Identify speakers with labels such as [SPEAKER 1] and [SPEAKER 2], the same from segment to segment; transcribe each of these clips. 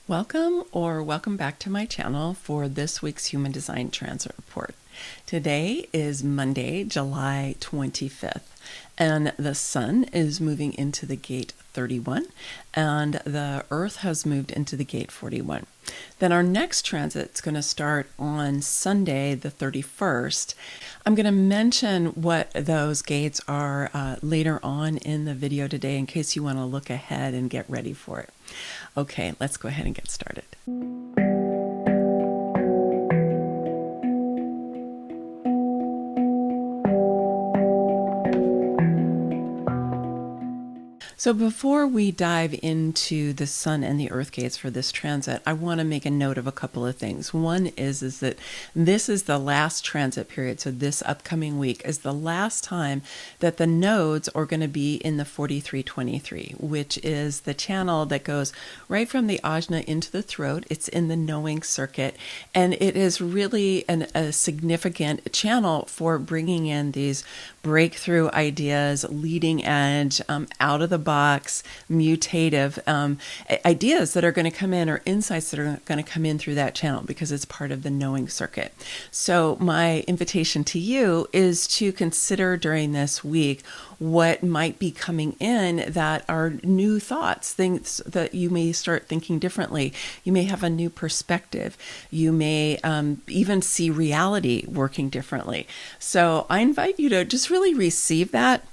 [SPEAKER 1] Welcome back to my channel for this week's Human Design Transit Report. Today is Monday, July 25th, and the Sun is moving into the gate 31, and the Earth has moved into the gate 41. Then our next transit is going to start on Sunday, the 31st. I'm going to mention what those gates are later on in the video today in case you want to look ahead and get ready for it. Okay, let's go ahead and get started. So before we dive into the Sun and the Earth gates for this transit, I want to make a note of a couple of things. One is that this is the last transit period. So this upcoming week is the last time that the nodes are going to be in the 4323, which is the channel that goes right from the ajna into the throat. It's in the knowing circuit, and it is really a significant channel for bringing in these breakthrough ideas, leading edge, out of the box, mutative ideas that are going to come in, or insights that are going to come in through that channel because it's part of the knowing circuit. So my invitation to you is to consider during this week what might be coming in that are new thoughts, things that you may start thinking differently. You may have a new perspective. You may even see reality working differently. So I invite you to just really receive that.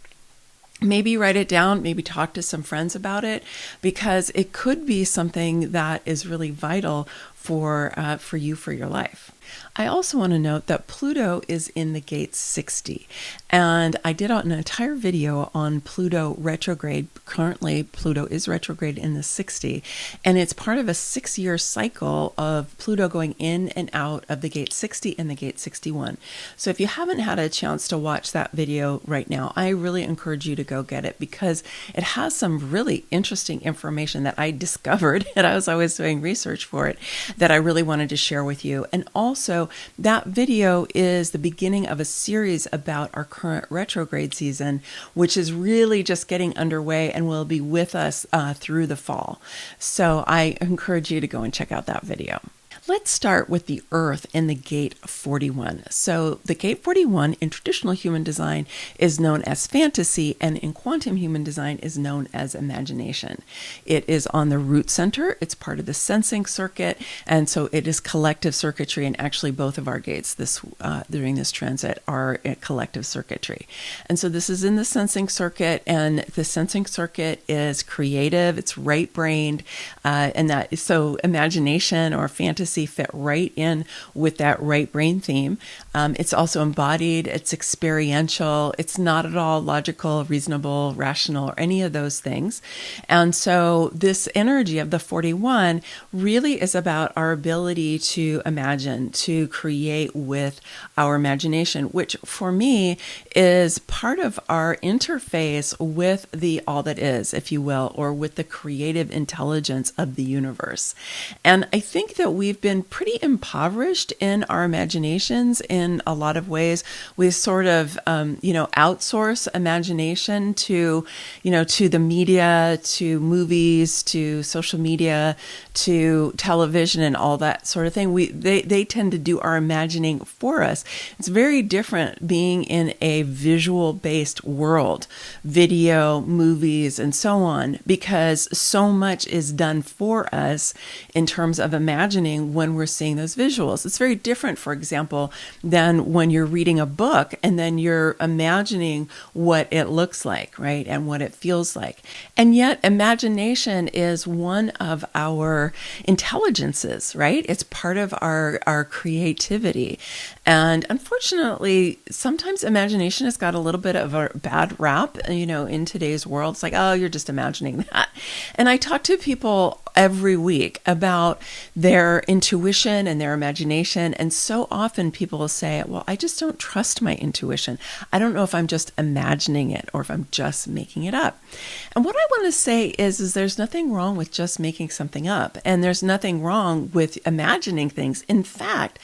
[SPEAKER 1] Maybe write it down, maybe talk to some friends about it, because it could be something that is really vital for you, for your life. I also want to note that Pluto is in the gate 60, and I did an entire video on Pluto retrograde. Currently, Pluto is retrograde in the 60, and it's part of a 6-year cycle of Pluto going in and out of the gate 60 and the gate 61. So if you haven't had a chance to watch that video right now, I really encourage you to go get it, because it has some really interesting information that I discovered, and I was doing research for it, that I really wanted to share with you. And also, that video is the beginning of a series about our current retrograde season, which is really just getting underway and will be with us through the fall. So I encourage you to go and check out that video. Let's start with the Earth in the gate 41. So the gate 41 in traditional human design is known as fantasy, and in quantum human design is known as imagination. It is on the root center. It's part of the sensing circuit, and so it is collective circuitry. And actually, both of our gates during this transit are collective circuitry. And so this is in the sensing circuit, and the sensing circuit is creative. It's right-brained, and that so imagination or fantasy fit right in with that right brain theme. It's also embodied, it's experiential, it's not at all logical, reasonable, rational, or any of those things. And so this energy of the 41 really is about our ability to imagine, to create with our imagination, which for me is part of our interface with the all that is, if you will, or with the creative intelligence of the universe. And I think that we've been pretty impoverished in our imaginations in a lot of ways. We sort of, outsource imagination to the media, to movies, to social media, to television, and all that sort of thing. They tend to do our imagining for us. It's very different being in a visual-based world, video, movies, and so on, because so much is done for us in terms of imagining when we're seeing those visuals. It's very different, for example, than when you're reading a book and then you're imagining what it looks like, right? And what it feels like. And yet imagination is one of our intelligences, right? It's part of our creativity. And unfortunately, sometimes imagination has got a little bit of a bad rap, in today's world. It's like, oh, you're just imagining that. And I talk to people every week about their intuition and their imagination. And so often people will say, well, I just don't trust my intuition. I don't know if I'm just imagining it or if I'm just making it up. And what I want to say is there's nothing wrong with just making something up. And there's nothing wrong with imagining things. In fact,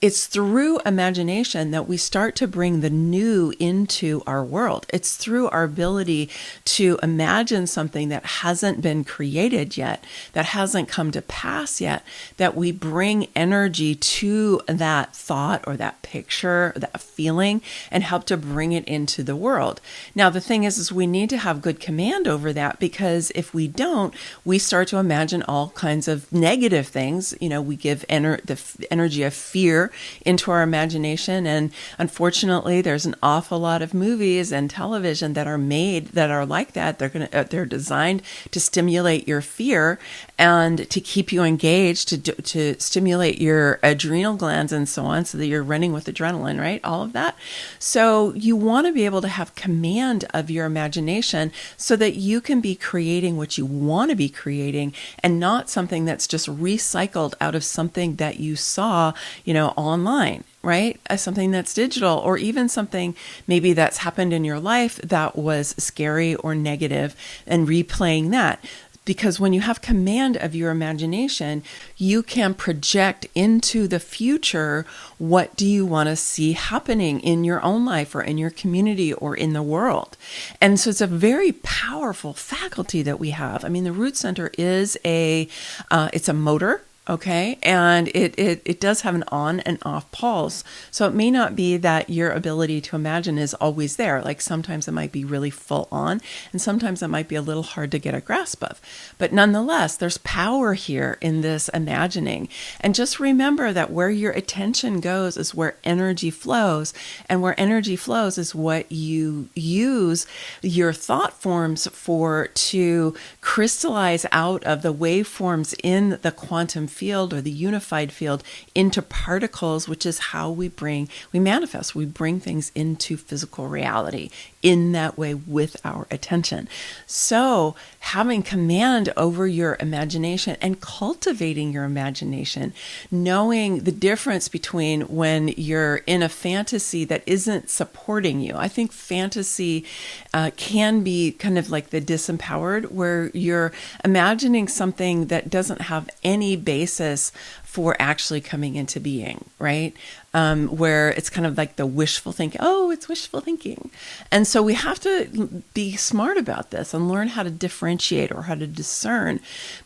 [SPEAKER 1] it's through imagination that we start to bring the new into our world. It's through our ability to imagine something that hasn't been created yet that hasn't come to pass yet, that we bring energy to that thought or that picture, that feeling, and help to bring it into the world. Now, the thing is we need to have good command over that, because if we don't, we start to imagine all kinds of negative things. We give the energy of fear into our imagination. And unfortunately, there's an awful lot of movies and television that are made that are like that. They're designed to stimulate your fear and to keep you engaged, to stimulate your adrenal glands and so on, so that you're running with adrenaline, right? All of that. So you want to be able to have command of your imagination so that you can be creating what you want to be creating, and not something that's just recycled out of something that you saw, online, right? Something that's digital, or even something maybe that's happened in your life that was scary or negative, and replaying that. Because when you have command of your imagination, you can project into the future, what do you want to see happening in your own life or in your community or in the world. And so it's a very powerful faculty that we have. I mean, the root center is it's a motor. Okay. And it does have an on and off pulse. So it may not be that your ability to imagine is always there. Like sometimes it might be really full on, and sometimes it might be a little hard to get a grasp of. But nonetheless, there's power here in this imagining. And just remember that where your attention goes is where energy flows. And where energy flows is what you use your thought forms for, to crystallize out of the waveforms in the quantum field or the unified field into particles, which is how we manifest. We bring things into physical reality in that way with our attention. So having command over your imagination and cultivating your imagination, knowing the difference between when you're in a fantasy that isn't supporting you. I think fantasy can be kind of like the disempowered, where you're imagining something that doesn't have any basis for actually coming into being, right? Where it's kind of like the wishful thinking. Oh, it's wishful thinking. And so we have to be smart about this and learn how to differentiate, or how to discern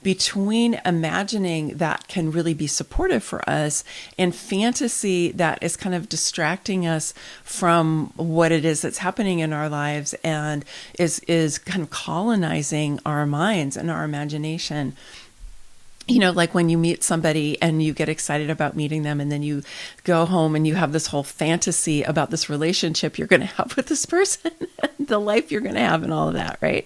[SPEAKER 1] between imagining that can really be supportive for us and fantasy that is kind of distracting us from what it is that's happening in our lives, and is kind of colonizing our minds and our imagination. Like when you meet somebody and you get excited about meeting them, and then you go home and you have this whole fantasy about this relationship you're going to have with this person, the life you're going to have and all of that, right?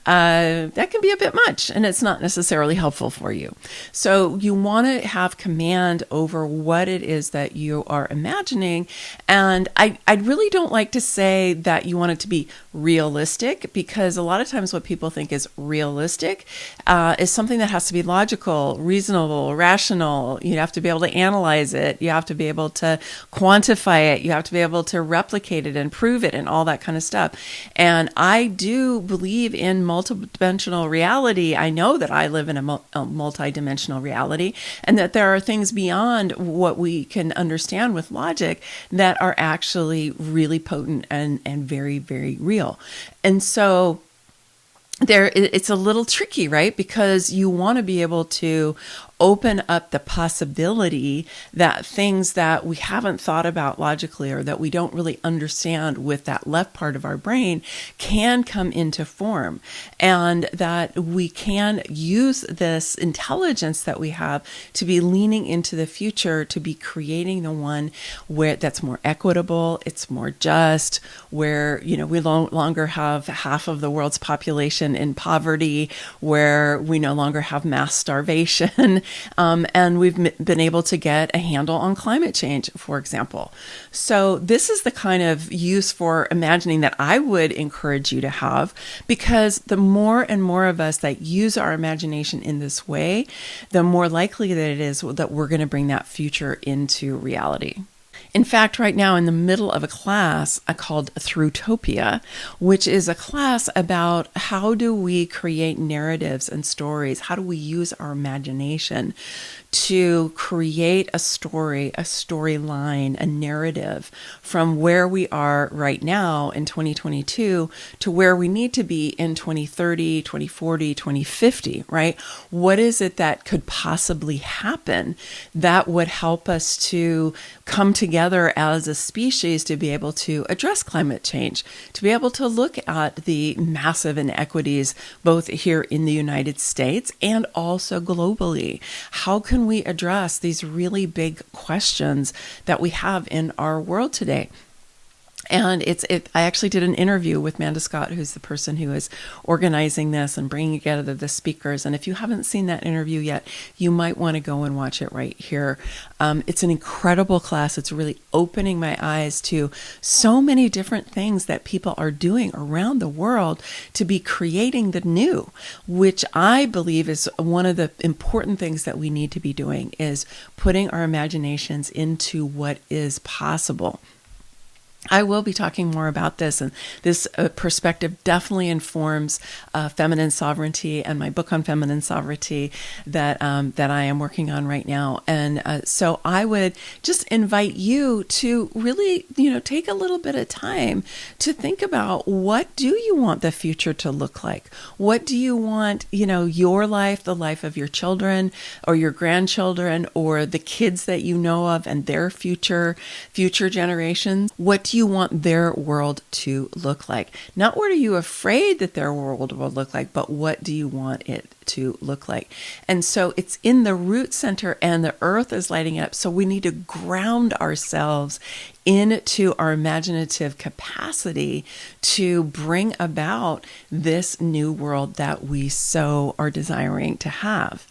[SPEAKER 1] That can be a bit much, and it's not necessarily helpful for you. So you want to have command over what it is that you are imagining. And I really don't like to say that you want it to be realistic, because a lot of times what people think is realistic is something that has to be logical, reasonable, rational. You have to be able to analyze it. You have to be able to quantify it. You have to be able to replicate it and prove it and all that kind of stuff. And I do believe in multidimensional reality. I know that I live in a multidimensional reality, and that there are things beyond what we can understand with logic that are actually really potent and very, very real. And so it's a little tricky, right? Because you want to be able to open up the possibility that things that we haven't thought about logically, or that we don't really understand with that left part of our brain, can come into form, and that we can use this intelligence that we have to be leaning into the future, to be creating the one where that's more equitable, it's more just, where we no longer have half of the world's population in poverty, where we no longer have mass starvation. And we've been able to get a handle on climate change, for example. So this is the kind of use for imagining that I would encourage you to have, because the more and more of us that use our imagination in this way, the more likely that it is that we're going to bring that future into reality. In fact, right now in the middle of a class called Throughtopia, which is a class about how do we create narratives and stories, how do we use our imagination to create a story, a storyline, a narrative from where we are right now in 2022 to where we need to be in 2030, 2040, 2050, right? What is it that could possibly happen that would help us to come together as a species to be able to address climate change, to be able to look at the massive inequities both here in the United States and also globally? How can we address these really big questions that we have in our world today? And I actually did an interview with Manda Scott, who's the person who is organizing this and bringing together the speakers. And if you haven't seen that interview yet, you might want to go and watch it right here. It's an incredible class. It's really opening my eyes to so many different things that people are doing around the world to be creating the new, which I believe is one of the important things that we need to be doing, is putting our imaginations into what is possible. I will be talking more about this, and this perspective definitely informs feminine sovereignty and my book on feminine sovereignty that I am working on right now. And so I would just invite you to really, take a little bit of time to think about, what do you want the future to look like? What do you want, your life, the life of your children or your grandchildren or the kids that you know of and their future generations? What do you want their world to look like? Not what are you afraid that their world will look like, but what do you want it to look like? And so it's in the root center, and the earth is lighting up. So we need to ground ourselves into our imaginative capacity to bring about this new world that we so are desiring to have.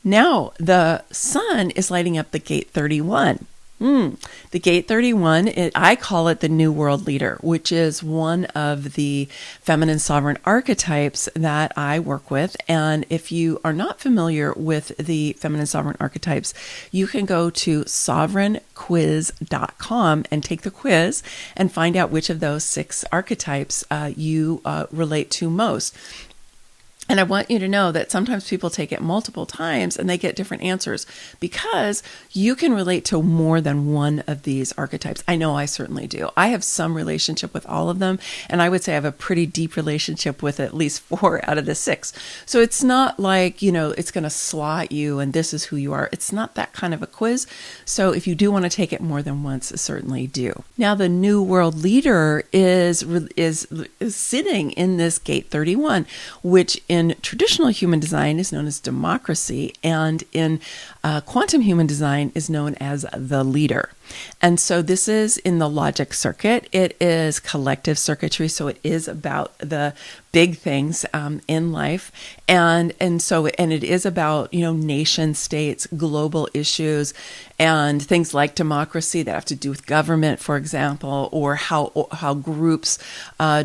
[SPEAKER 1] Now, the sun is lighting up the gate 31. The gate 31, I call it the New World Leader, which is one of the feminine sovereign archetypes that I work with. And if you are not familiar with the feminine sovereign archetypes, you can go to sovereignquiz.com and take the quiz and find out which of those 6 archetypes you relate to most. And I want you to know that sometimes people take it multiple times and they get different answers, because you can relate to more than one of these archetypes. I know I certainly do. I have some relationship with all of them, and I would say I have a pretty deep relationship with at least 4 out of the 6. So it's not like, it's going to swat you and this is who you are. It's not that kind of a quiz. So if you do want to take it more than once, certainly do. Now, the New World Leader is sitting in this gate 31, which in traditional human design is known as democracy, and in quantum human design is known as the leader. And so this is in the logic circuit. It is collective circuitry, so it is about the big things in life, and it is about nation states, global issues, and things like democracy that have to do with government, for example, or how groups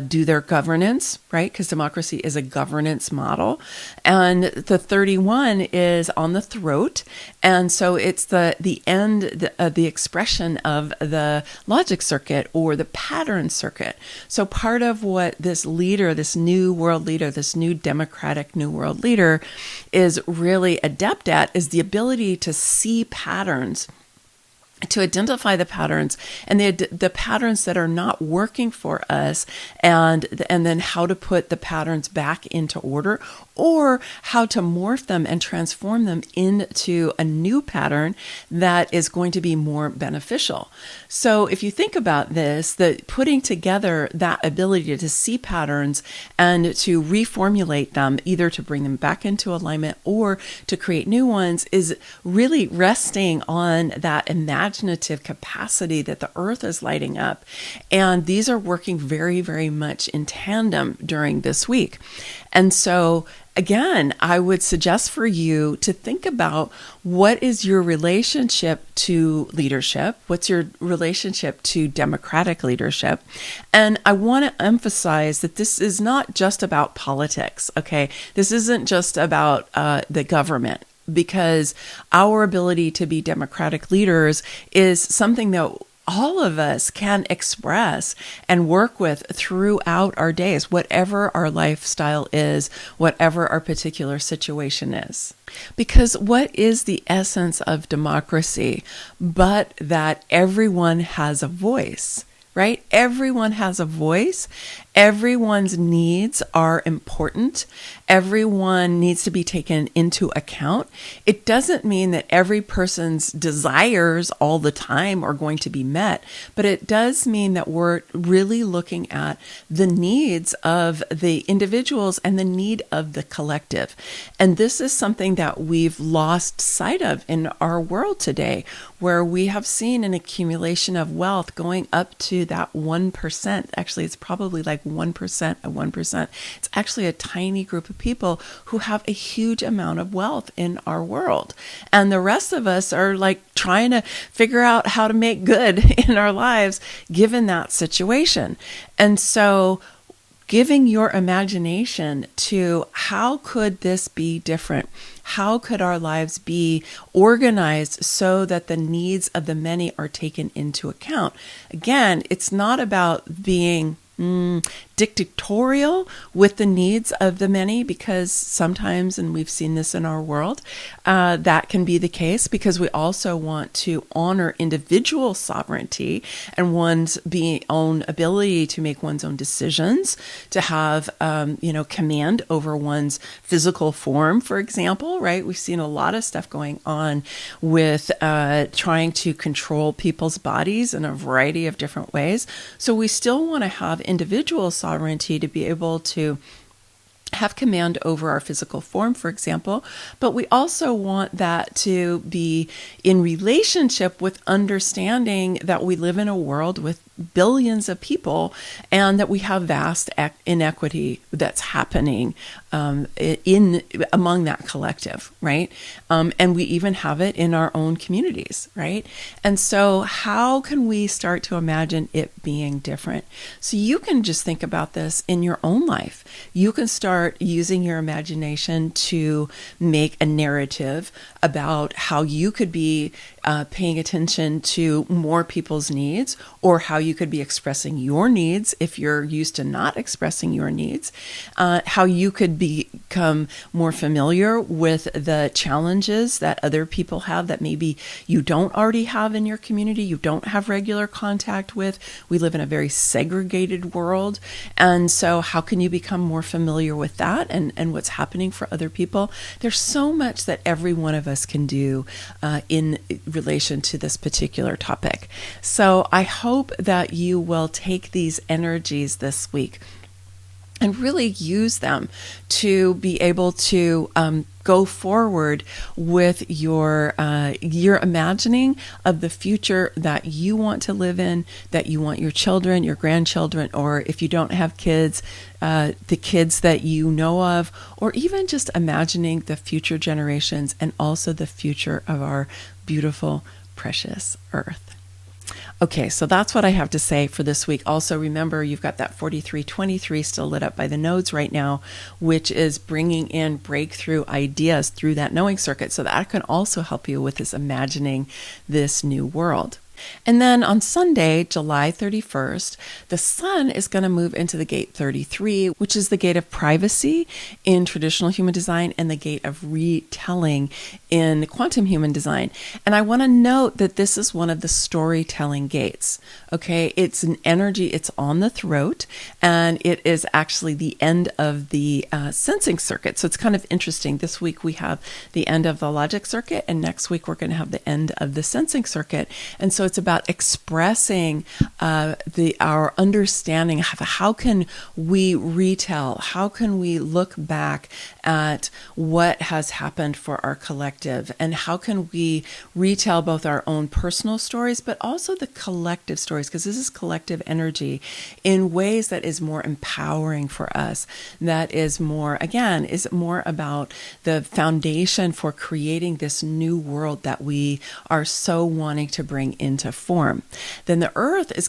[SPEAKER 1] do their governance, right? Because democracy is a governance model, and the 31 is on the throat, and so it's the end, the expression of the logic circuit or the pattern circuit. So part of what this leader, this new world leader, this new democratic new world leader is really adept at is the ability to see patterns, to identify the patterns and the patterns that are not working for us, and then how to put the patterns back into order, or how to morph them and transform them into a new pattern that is going to be more beneficial. So if you think about this, the putting together that ability to see patterns and to reformulate them, either to bring them back into alignment or to create new ones, is really resting on that imaginative capacity that the earth is lighting up. And these are working very, very much in tandem during this week. And so again, I would suggest for you to think about, what is your relationship to leadership? What's your relationship to democratic leadership? And I want to emphasize that this is not just about politics, okay? This isn't just about the government, because our ability to be democratic leaders is something that all of us can express and work with throughout our days, whatever our lifestyle is, whatever our particular situation is. Because what is the essence of democracy but that everyone has a voice? Right? Everyone has a voice. Everyone's needs are important. Everyone needs to be taken into account. It doesn't mean that every person's desires all the time are going to be met, but it does mean that we're really looking at the needs of the individuals and the need of the collective. And this is something that we've lost sight of in our world today, where we have seen an accumulation of wealth going up to that 1%. Actually, it's probably like 1% of 1%. It's actually a tiny group of people who have a huge amount of wealth in our world. And the rest of us are like trying to figure out how to make good in our lives given that situation. And so giving your imagination to how could this be different? How could our lives be organized so that the needs of the many are taken into account? Again, it's not about being dictatorial with the needs of the many, because sometimes, and we've seen this in our world, that can be the case, because we also want to honor individual sovereignty and one's own ability to make one's own decisions, to have, command over one's physical form, for example, right? We've seen a lot of stuff going on with trying to control people's bodies in a variety of different ways. So we still want to have individual sovereignty to be able to have command over our physical form, for example, but we also want that to be in relationship with understanding that we live in a world with billions of people and that we have vast inequity that's happening among that collective, right? And we even have it in our own communities, right? And so how can we start to imagine it being different? So you can just think about this in your own life. You can start using your imagination to make a narrative about how you could be paying attention to more people's needs, or how you could be expressing your needs if you're used to not expressing your needs, how you could become more familiar with the challenges that other people have that maybe you don't already have in your community, you don't have regular contact with. We live in a very segregated world. And so how can you become more familiar with that and what's happening for other people? There's so much that every one of us can do in relation to this particular topic. So I hope that you will take these energies this week and really use them to be able to go forward with your imagining of the future that you want to live in, that you want your children, your grandchildren, or if you don't have kids, the kids that you know of, or even just imagining the future generations and also the future of our beautiful, precious earth. Okay, so that's what I have to say for this week. Also, remember, you've got that 4323 still lit up by the nodes right now, which is bringing in breakthrough ideas through that knowing circuit. So that can also help you with this imagining this new world. And then on Sunday, July 31st, the sun is going to move into the gate 33, which is the gate of privacy in traditional human design and the gate of retelling in quantum human design. And I want to note that this is one of the storytelling gates. Okay, it's an energy, it's on the throat, and it is actually the end of the sensing circuit. So it's kind of interesting. This week we have the end of the logic circuit, and next week we're going to have the end of the sensing circuit. And so it's about expressing our understanding of how can we retell, how can we look back at what has happened for our collective, and how can we retell both our own personal stories but also the collective stories, because this is collective energy, in ways that is more empowering for us, that is more, again, is more about the foundation for creating this new world that we are so wanting to bring into into form. Then the Earth is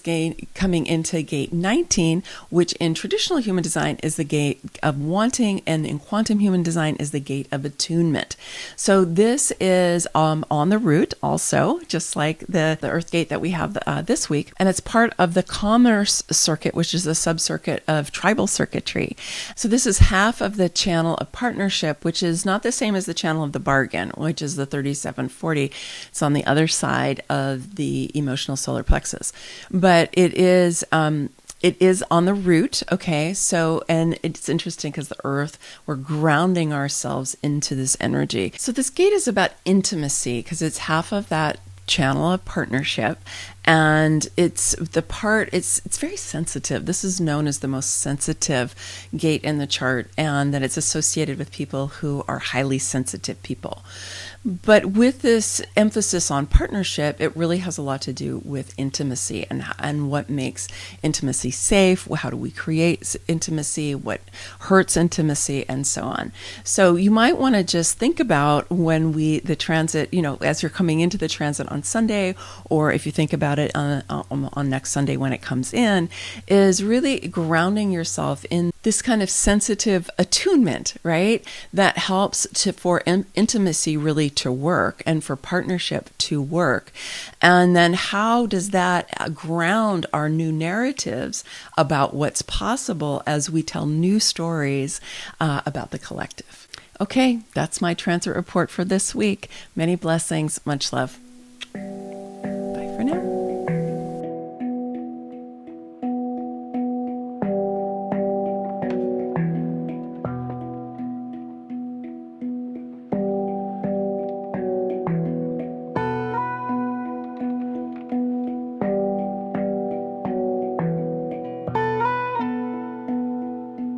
[SPEAKER 1] coming into gate 19, which in traditional human design is the gate of wanting, and in quantum human design is the gate of attunement. So this is on the root also, just like the Earth gate that we have this week. And it's part of the commerce circuit, which is a sub-circuit of tribal circuitry. So this is half of the channel of partnership, which is not the same as the channel of the bargain, which is the 3740. It's on the other side of the emotional solar plexus. But it is on the root, okay? So, and it's interesting because the Earth, we're grounding ourselves into this energy. So this gate is about intimacy because it's half of that channel of partnership, and it's very sensitive. This is known as the most sensitive gate in the chart, and that it's associated with people who are highly sensitive people. But with this emphasis on partnership, it really has a lot to do with intimacy and what makes intimacy safe. How do we create intimacy? What hurts intimacy, and so on. So you might want to just think about when the transit, as you're coming into the transit on Sunday, or if you think about it on next Sunday when it comes in, is really grounding yourself in this kind of sensitive attunement, right? That helps for intimacy really to work and for partnership to work. And then how does that ground our new narratives about what's possible as we tell new stories about the collective? Okay, that's my transit report for this week. Many blessings, much love.